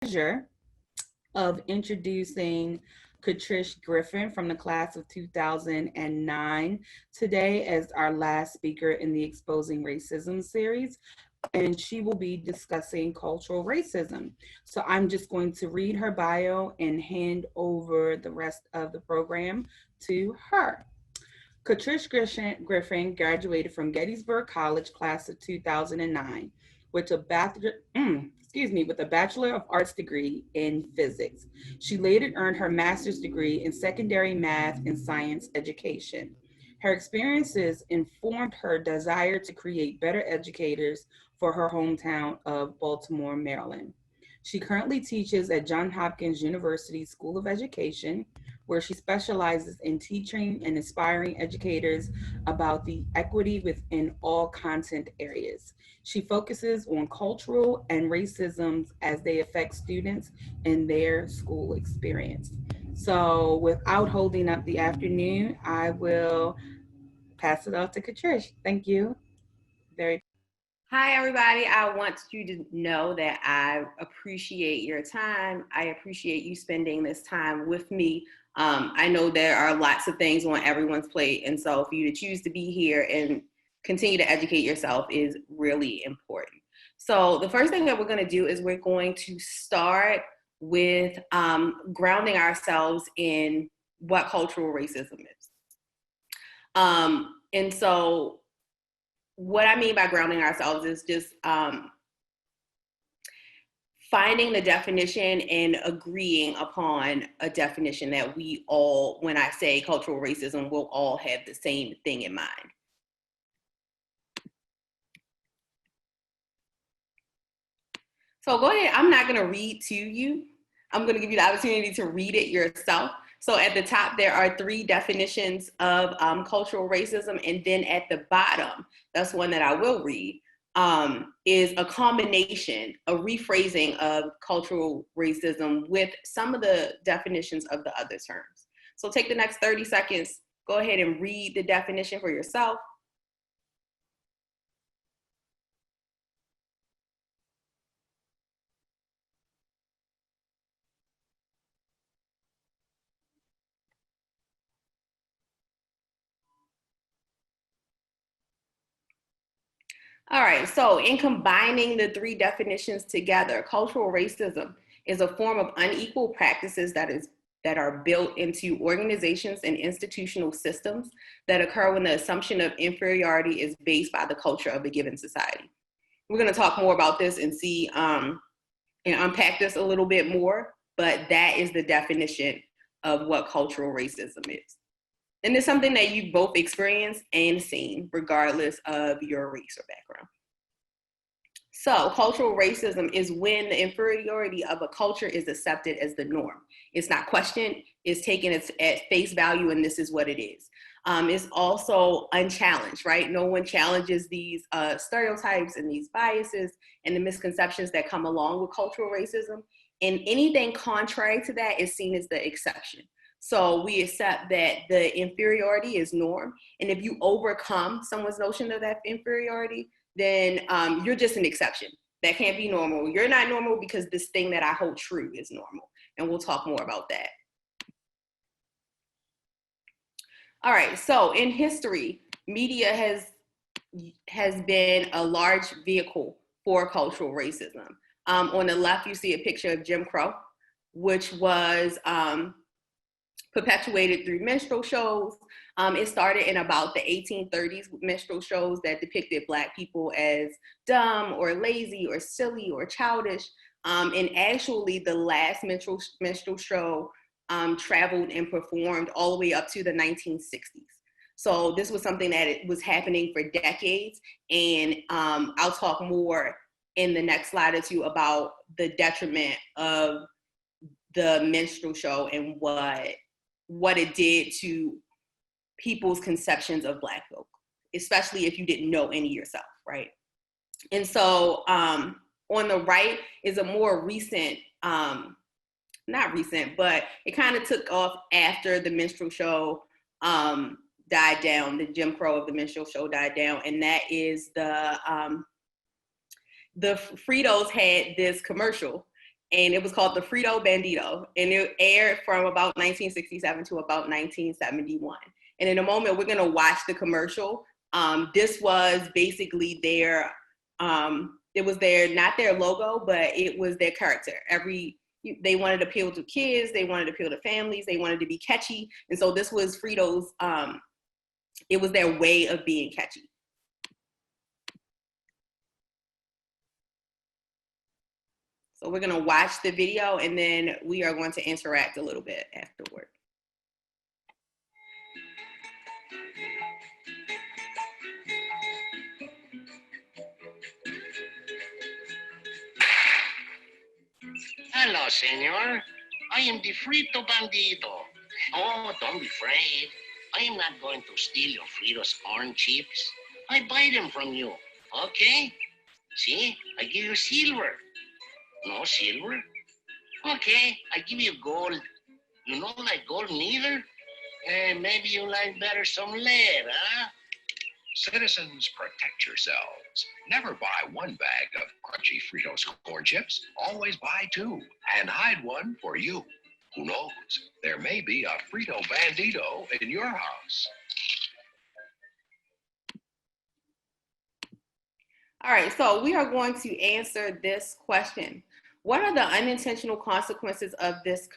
pleasure of introducing Catrice Griffin from the class of 2009 today as our last speaker in the Exposing Racism series. And she will be discussing cultural racism. So I'm just going to read her bio and hand over the rest of the program to her. Catrice Griffin graduated from Gettysburg College class of 2009 with a with a Bachelor of Arts degree in physics. She later earned her master's degree in secondary math and science education. Her experiences informed her desire to create better educators for her hometown of Baltimore, Maryland. She currently teaches at Johns Hopkins University School of Education, where she specializes in teaching and inspiring educators about the equity within all content areas. She focuses on cultural and racism as they affect students in their school experience. So, without holding up the afternoon, I will pass it off to Catrice. Thank you. Very. Hi, everybody. I want you to know that I appreciate your time. I appreciate you spending this time with me. I know there are lots of things on everyone's plate, and so for you to choose to be here and continue to educate yourself is really important. So the first thing that we're going to do is we're going to start with grounding ourselves in what cultural racism is. And so what I mean by grounding ourselves is just finding the definition and agreeing upon a definition that we all, when I say cultural racism, we'll all have the same thing in mind. So go ahead, I'm not gonna read to you. I'm gonna give you the opportunity to read it yourself. So at the top, there are 3 definitions of cultural racism. And then at the bottom, that's one that I will read, is a combination, a rephrasing of cultural racism with some of the definitions of the other terms. So take the next 30 seconds, go ahead and read the definition for yourself. All right, so in combining the 3 definitions together, cultural racism is a form of unequal practices that are built into organizations and institutional systems that occur when the assumption of inferiority is based by the culture of a given society. We're going to talk more about this and see and unpack this a little bit more, but that is the definition of what cultural racism is. And it's something that you've both experienced and seen, regardless of your race or background. So cultural racism is when the inferiority of a culture is accepted as the norm. It's not questioned, it's taken at face value, and this is what it is. It's also unchallenged, right? No one challenges these stereotypes and these biases and the misconceptions that come along with cultural racism. And anything contrary to that is seen as the exception. So we accept that the inferiority is norm. And if you overcome someone's notion of that inferiority, then you're just an exception. That can't be normal. You're not normal because this thing that I hold true is normal. And we'll talk more about that. All right, so in history, media has been a large vehicle for cultural racism. On the left, you see a picture of Jim Crow, which was perpetuated through minstrel shows. It started in about the 1830s with minstrel shows that depicted Black people as dumb or lazy or silly or childish. And actually the last minstrel show traveled and performed all the way up to the 1960s. So this was something that it was happening for decades. And I'll talk more in the next slide or two about the detriment of the minstrel show and what it did to people's conceptions of Black folk, especially if you didn't know any yourself, right? And so on the right is a more recent, not recent, but it kind of took off after the minstrel show died down, the Jim Crow of the minstrel show died down, and that is the Fritos had this commercial, and it was called the Frito Bandito, and it aired from about 1967 to about 1971. And in a moment, we're gonna watch the commercial. This was basically their, it was their, not their logo, but it was their character. They wanted to appeal to kids, they wanted to appeal to families, they wanted to be catchy. And so this was Frito's, it was their way of being catchy. So we're gonna watch the video and then we are going to interact a little bit afterward. Hello, senor. I am the Frito Bandito. Oh, don't be afraid. I am not going to steal your Fritos corn chips. I buy them from you, okay? See, I give you silver. No silver? Okay, I give you gold. You don't like gold neither? Maybe you like better some lead, huh? Citizens, protect yourselves. Never buy one bag of crunchy Fritos corn chips. Always buy two and hide one for you. Who knows? There may be a Frito Bandito in your house. All right, so we are going to answer this question. What are the unintentional consequences of this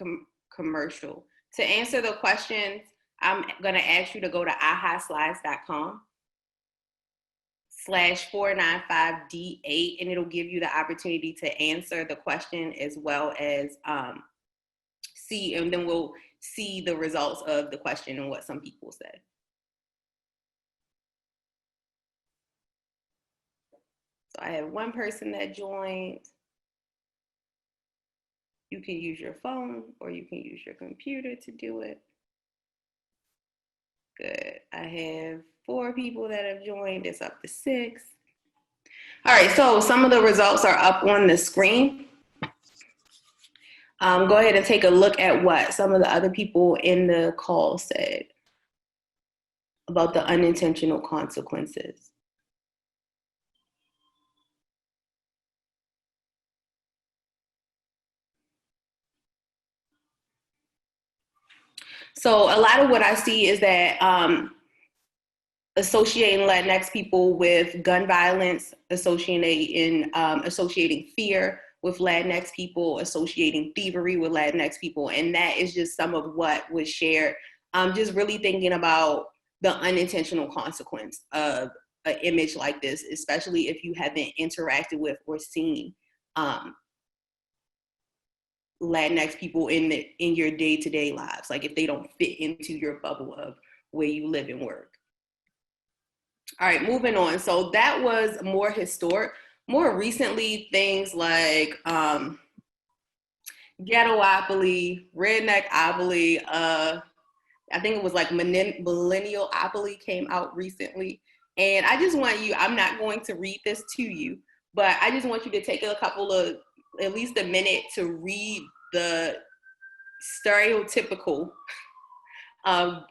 commercial? To answer the questions, I'm gonna ask you to go to ahaslides.com/495D8, and it'll give you the opportunity to answer the question as well as see, and then we'll see the results of the question and what some people said. So I have one person that joined. You can use your phone or you can use your computer to do it. Good. I have 4 people that have joined. It's up to 6. All right, so some of the results are up on the screen. Go ahead and take a look at what some of the other people in the call said about the unintentional consequences. So a lot of what I see is that associating Latinx people with gun violence, associating fear with Latinx people, associating thievery with Latinx people. And that is just some of what was shared. Just really thinking about the unintentional consequence of an image like this, especially if you haven't interacted with or seen Latinx people in your day-to-day lives, like if they don't fit into your bubble of where you live and work. All right, moving on. So that was more historic. More recently, things like ghettopoly, redneckopoly, I think it was like millennialopoly came out recently. And I just want you, I'm not going to read this to you, but I just want you to take a couple of, at least a minute to read the stereotypical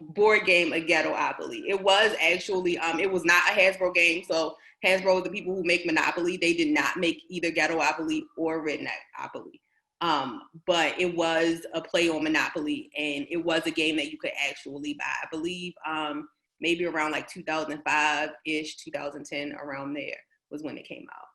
board game, a ghettopoly. It was actually, it was not a Hasbro game. So Hasbro, the people who make Monopoly, they did not make either ghettopoly or redneckopoly. But it was a play on Monopoly, and it was a game that you could actually buy. I believe maybe around like 2005-ish, 2010, around there was when it came out.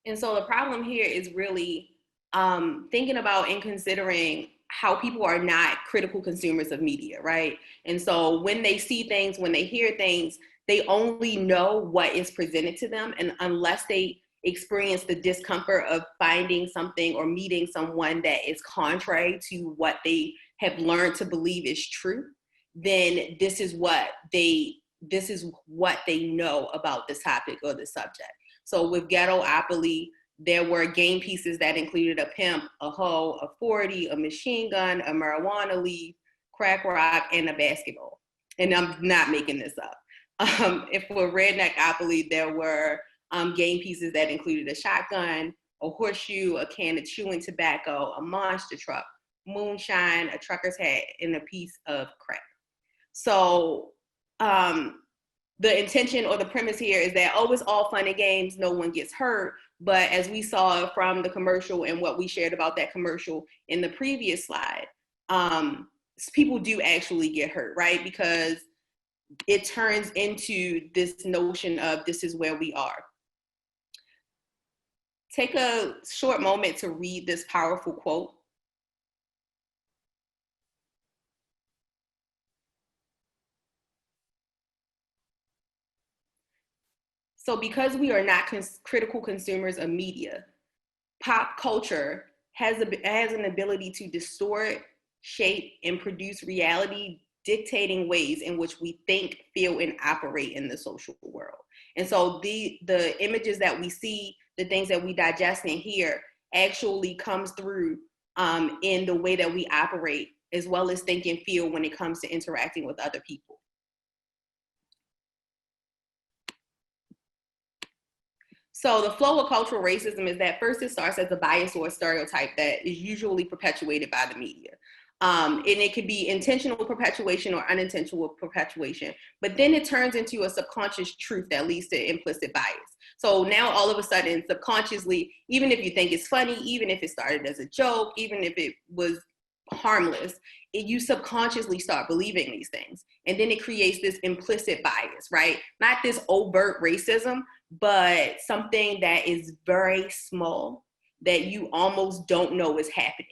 And so the problem here is really thinking about and considering how people are not critical consumers of media, right? And so when they see things, when they hear things, they only know what is presented to them. And unless they experience the discomfort of finding something or meeting someone that is contrary to what they have learned to believe is true, then this is what they know about this topic or the subject. So with ghettopoly, there were game pieces that included a pimp, a hoe, a 40, a machine gun, a marijuana leaf, crack rock, and a basketball. And I'm not making this up. If for Redneckopoly, there were game pieces that included a shotgun, a horseshoe, a can of chewing tobacco, a monster truck, moonshine, a trucker's hat, and a piece of crack. So the intention or the premise here is that, oh, it's all fun and games, no one gets hurt. But as we saw from the commercial and what we shared about that commercial in the previous slide, people do actually get hurt, right? Because it turns into this notion of this is where we are. Take a short moment to read this powerful quote. So because we are not critical consumers of media, pop culture has an ability to distort, shape, and produce reality, dictating ways in which we think, feel, and operate in the social world. And so the images that we see, the things that we digest and hear actually comes through in the way that we operate, as well as think and feel when it comes to interacting with other people. So the flow of cultural racism is that first it starts as a bias or a stereotype that is usually perpetuated by the media. And it could be intentional perpetuation or unintentional perpetuation, but then it turns into a subconscious truth that leads to implicit bias. So now all of a sudden, subconsciously, even if you think it's funny, even if it started as a joke, even if it was harmless, you subconsciously start believing these things. And then it creates this implicit bias, right? Not this overt racism, but something that is very small that you almost don't know is happening.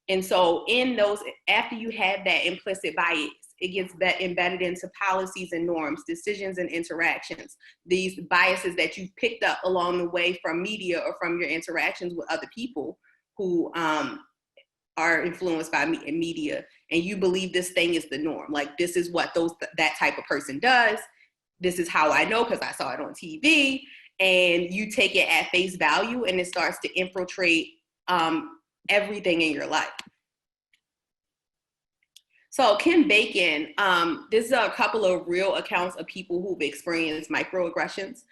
And so in those, after you have that implicit bias, it gets embedded into policies and norms, decisions and interactions, these biases that you've picked up along the way from media or from your interactions with other people who are influenced by media, and you believe this thing is the norm. Like, this is what that type of person does. This is how I know because I saw it on TV. And you take it at face value, and it starts to infiltrate everything in your life. So Kim Bacon, this is a couple of real accounts of people who've experienced microaggressions,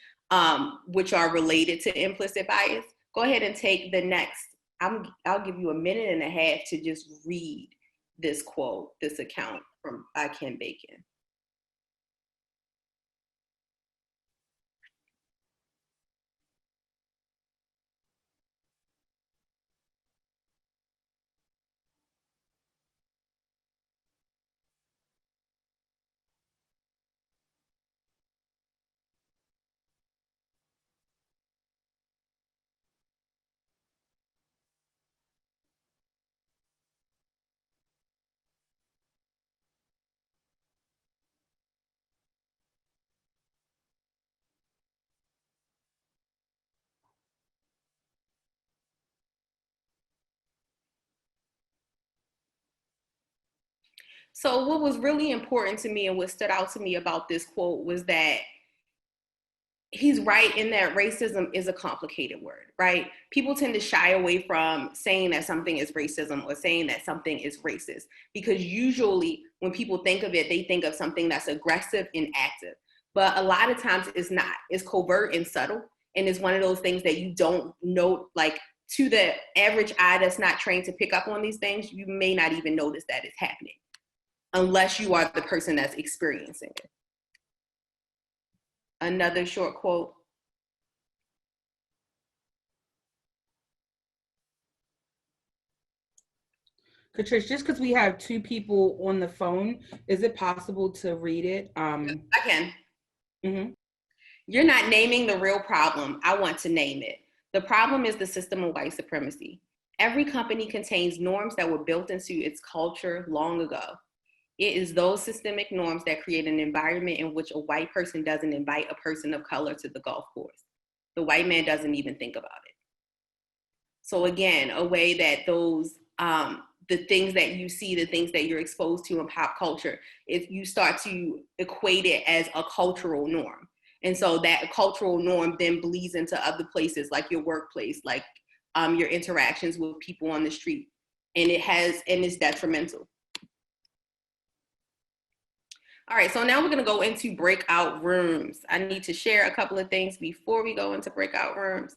which are related to implicit bias. Go ahead and take the next. I'll give you a minute and a half to just read this quote, this account by Kim Bacon. So what was really important to me and what stood out to me about this quote was that he's right in that racism is a complicated word, right? People tend to shy away from saying that something is racism or saying that something is racist, because usually when people think of it, they think of something that's aggressive and active. But a lot of times it's not. It's covert and subtle. And it's one of those things that you don't know, like, to the average eye that's not trained to pick up on these things, you may not even notice that it's happening unless you are the person that's experiencing it. Another short quote. Catrice, just because we have two people on the phone, is it possible to read it? I can. Mm-hmm. You're not naming the real problem. I want to name it. The problem is the system of white supremacy. Every company contains norms that were built into its culture long ago. It is those systemic norms that create an environment in which a white person doesn't invite a person of color to the golf course. The white man doesn't even think about it. So again, a way that those, the things that you see, the things that you're exposed to in pop culture, if you start to equate it as a cultural norm. And so that cultural norm then bleeds into other places, like your workplace, like your interactions with people on the street. And it's detrimental. All right, so now we're gonna go into breakout rooms. I need to share a couple of things before we go into breakout rooms.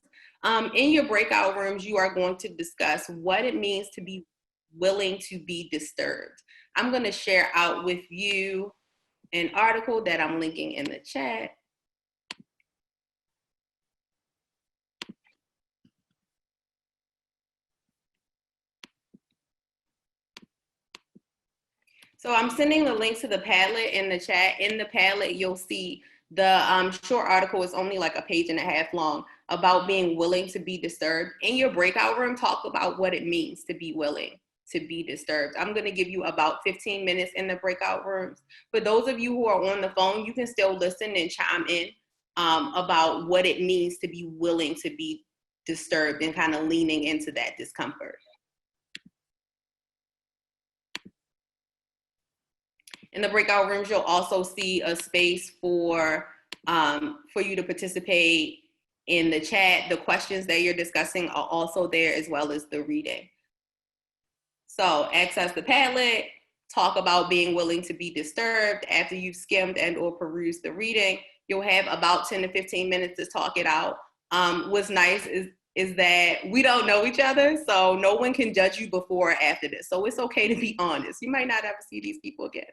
In your breakout rooms, you are going to discuss what it means to be willing to be disturbed. I'm gonna share out with you an article that I'm linking in the chat. So I'm sending the link to the Padlet in the chat. In the Padlet, you'll see the short article is only like a page and a half long about being willing to be disturbed. In your breakout room, talk about what it means to be willing to be disturbed. I'm going to give you about 15 minutes in the breakout rooms. For those of you who are on the phone, you can still listen and chime in about what it means to be willing to be disturbed and kind of leaning into that discomfort. In the breakout rooms, you'll also see a space for you to participate in the chat. The questions that you're discussing are also there, as well as the reading. So access the Padlet, talk about being willing to be disturbed. After you've skimmed and or perused the reading, you'll have about 10 to 15 minutes to talk it out. What's nice is that we don't know each other, so no one can judge you before or after this. So it's okay to be honest. You might not ever see these people again.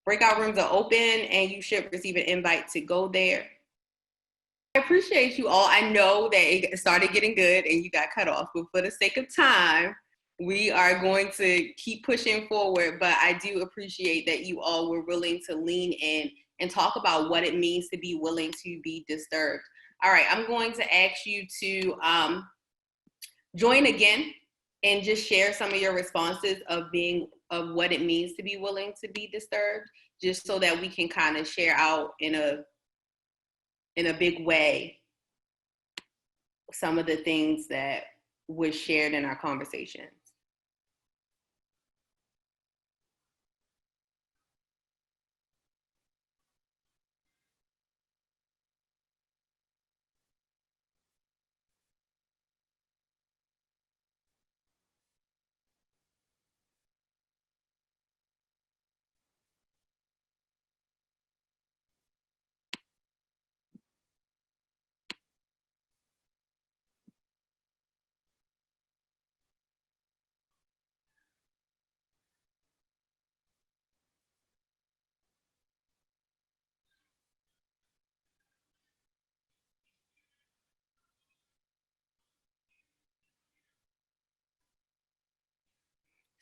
Breakout rooms are open and you should receive an invite to go there. I appreciate you all. I know that it started getting good and you got cut off, but for the sake of time, we are going to keep pushing forward. But I do appreciate that you all were willing to lean in and talk about what it means to be willing to be disturbed. All right, I'm going to ask you to join again and just share some of your responses of what it means to be willing to be disturbed, just so that we can kind of share out in a big way some of the things that was shared in our conversations.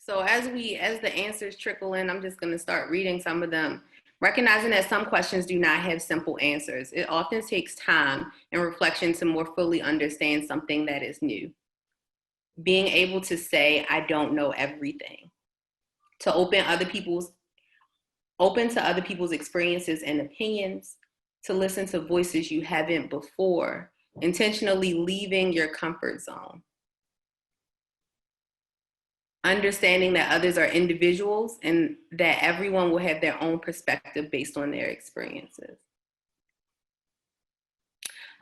So as the answers trickle in, I'm just going to start reading some of them. Recognizing that some questions do not have simple answers. It often takes time and reflection to more fully understand something that is new. Being able to say, I don't know everything. To open to other people's experiences and opinions. To listen to voices you haven't before. Intentionally leaving your comfort zone. Understanding that others are individuals and that everyone will have their own perspective based on their experiences.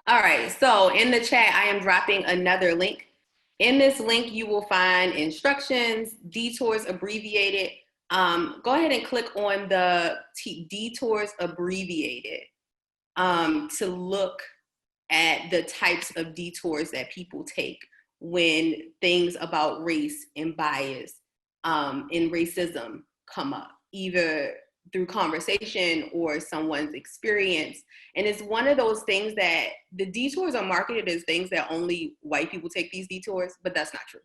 All right, so in the chat, I am dropping another link. In this link, you will find instructions, Detours abbreviated. Go ahead and click on the Detours abbreviated to look at the types of detours that people take when things about race and bias and racism come up, either through conversation or someone's experience. And it's one of those things that the detours are marketed as things that only white people take these detours, but that's not true.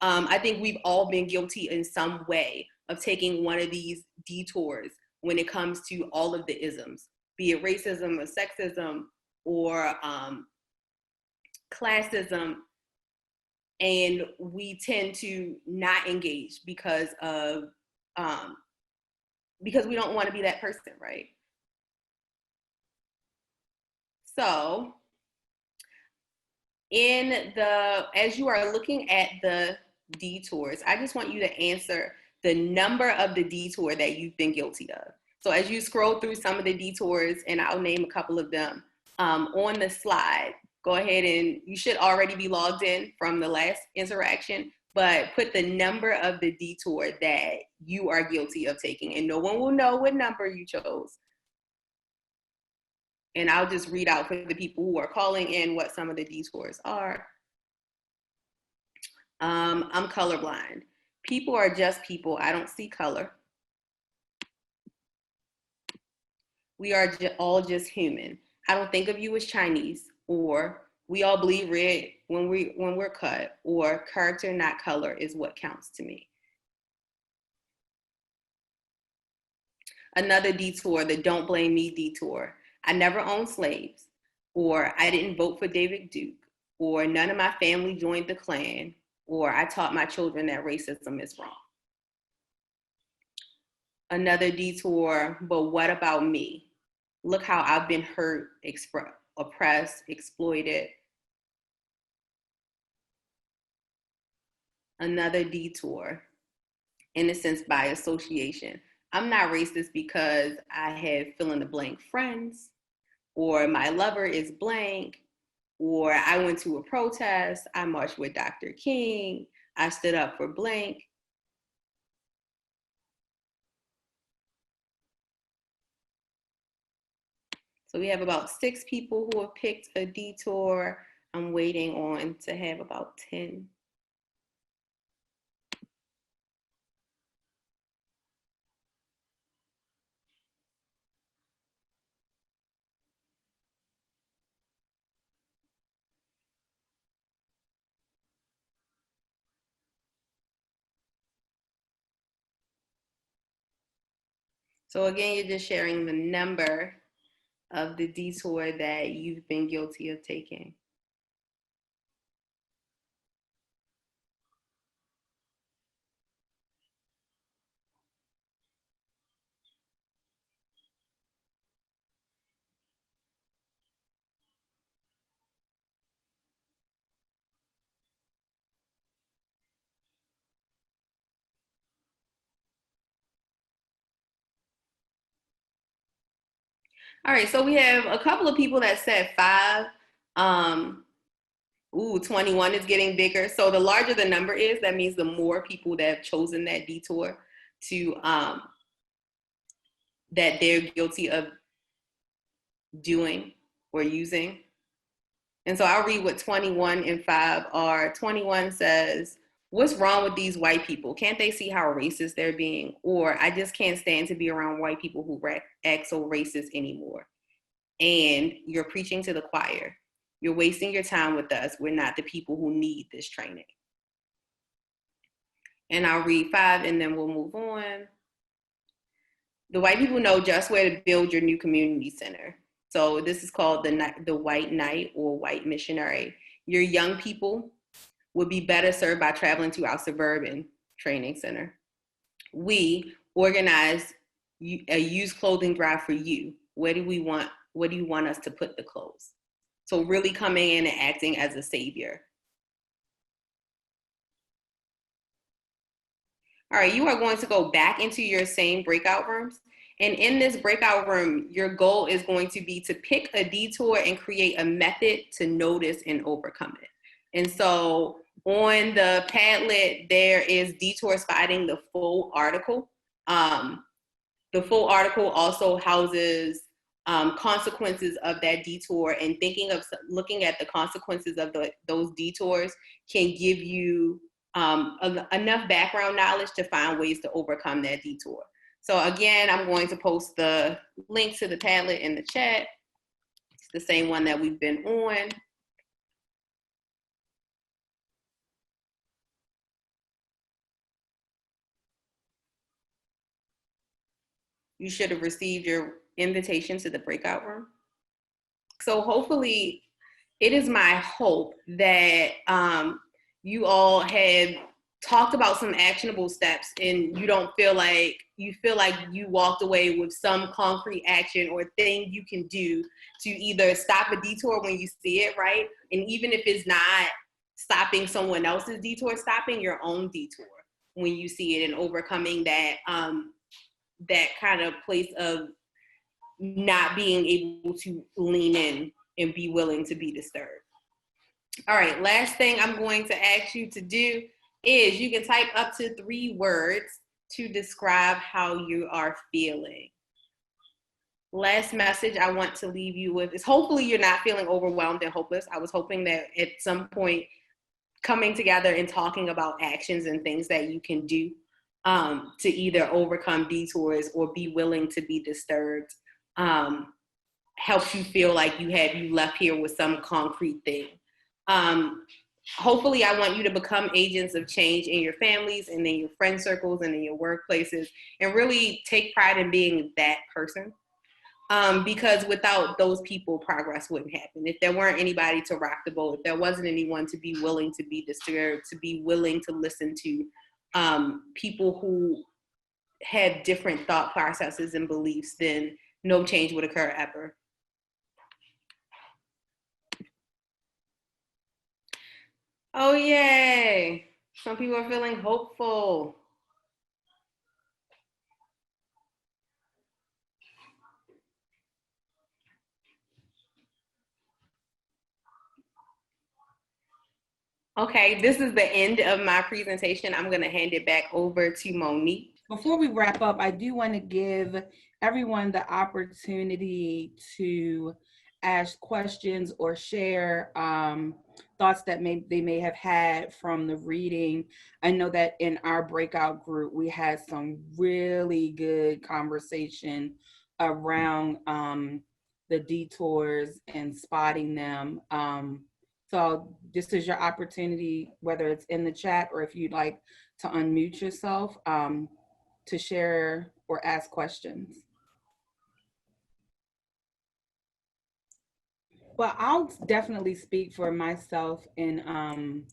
I think we've all been guilty in some way of taking one of these detours when it comes to all of the isms, be it racism or sexism or classism. And we tend to not engage because we don't want to be that person, right? So as you are looking at the detours, I just want you to answer the number of the detour that you've been guilty of. So as you scroll through some of the detours, and I'll name a couple of them, on the slide, go ahead and you should already be logged in from the last interaction. but put the number of the detour that you are guilty of taking, and no one will know what number you chose. And I'll just read out for the people who are calling in what some of the detours are. I'm colorblind. People are just people. I don't see color. We are all just human. I don't think of you as Chinese, or we all bleed red when we're cut, or character, not color, is what counts to me. Another detour, the don't blame me detour. I never owned slaves, or I didn't vote for David Duke, or none of my family joined the Klan, or I taught my children that racism is wrong. Another detour, but what about me? Look how I've been hurt, oppressed, exploited. Another detour, innocence by association. I'm not racist because I have fill in the blank friends, or my lover is blank, or I went to a protest, I marched with Dr. King, I stood up for blank. So we have about 6 people who have picked a detour. I'm waiting on to have about 10. So again, you're just sharing the number of the detour that you've been guilty of taking. All right, so we have a couple of people that said 5. 21 is getting bigger. So the larger the number is, that means the more people that have chosen that detour to that they're guilty of doing or using. And so I'll read what 21 and 5 are. 21 says, what's wrong with these white people? Can't they see how racist they're being? Or I just can't stand to be around white people who act so racist anymore. And you're preaching to the choir. You're wasting your time with us. We're not the people who need this training. And I'll read 5 and then we'll move on. The white people know just where to build your new community center. So this is called the White Knight or White Missionary. Your young people would be better served by traveling to our suburban training center. We organize a used clothing drive for you. Where do you want us to put the clothes? So really coming in and acting as a savior. All right, you are going to go back into your same breakout rooms. And in this breakout room, your goal is going to be to pick a detour and create a method to notice and overcome it. And so on the Padlet, there is Detour Spotting, the full article. The full article also houses consequences of that detour, and looking at the consequences of those detours can give you enough background knowledge to find ways to overcome that detour. So again, I'm going to post the link to the Padlet in the chat. It's the same one that we've been on. You should have received your invitation to the breakout room. So hopefully, it is my hope that you all have talked about some actionable steps and you feel like you walked away with some concrete action or thing you can do to either stop a detour when you see it, right? And even if it's not stopping someone else's detour, stopping your own detour when you see it and overcoming that that kind of place of not being able to lean in and be willing to be disturbed. All right, last thing I'm going to ask you to do is you can type up to 3 words to describe how you are feeling. Last message I want to leave you with is hopefully you're not feeling overwhelmed and hopeless. I was hoping that at some point coming together and talking about actions and things that you can do to either overcome detours or be willing to be disturbed helps you feel like you left here with some concrete thing. Hopefully I want you to become agents of change in your families and in your friend circles and in your workplaces and really take pride in being that person. Because without those people, progress wouldn't happen. If there weren't anybody to rock the boat, if there wasn't anyone to be willing to be disturbed, to be willing to listen to people who have different thought processes and beliefs, then no change would occur ever. Oh, yay. Some people are feeling hopeful. Okay, this is the end of my presentation. I'm going to hand it back over to Monique. Before we wrap up, I do want to give everyone the opportunity to ask questions or share thoughts that they may have had from the reading. I know that in our breakout group, we had some really good conversation around the detours and spotting them. So this is your opportunity, whether it's in the chat or if you'd like to unmute yourself to share or ask questions. Well, I'll definitely speak for myself and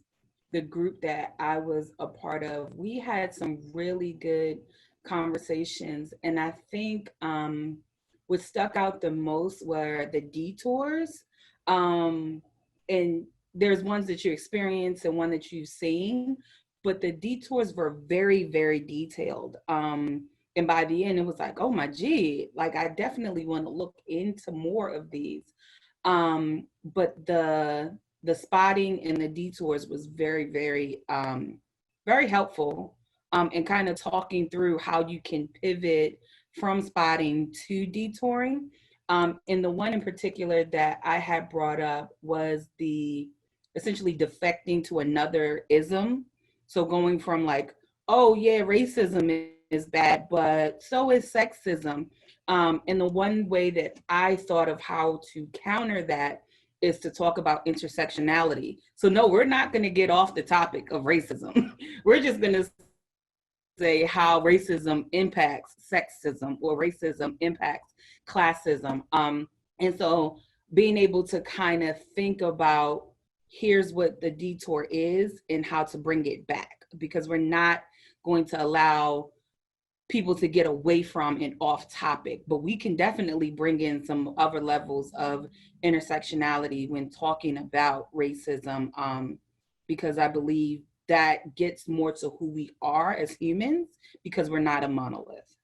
the group that I was a part of. We had some really good conversations, and I think what stuck out the most were the detours. And there's ones that you experience and one that you've seen, but the detours were very, very detailed. And by the end, it was like, oh my gee, like I definitely want to look into more of these. But the spotting and the detours was very, very, very helpful. And kind of talking through how you can pivot from spotting to detouring. And the one in particular that I had brought up was the essentially defecting to another ism. So going from like, oh yeah, racism is bad, but so is sexism. And the one way that I thought of how to counter that is to talk about intersectionality. So no, we're not going to get off the topic of racism. We're just going to say how racism impacts sexism or racism impacts classism. And so being able to kind of think about here's what the detour is and how to bring it back, because we're not going to allow people to get away from and off topic, but we can definitely bring in some other levels of intersectionality when talking about racism, because I believe that gets more to who we are as humans, because we're not a monolith.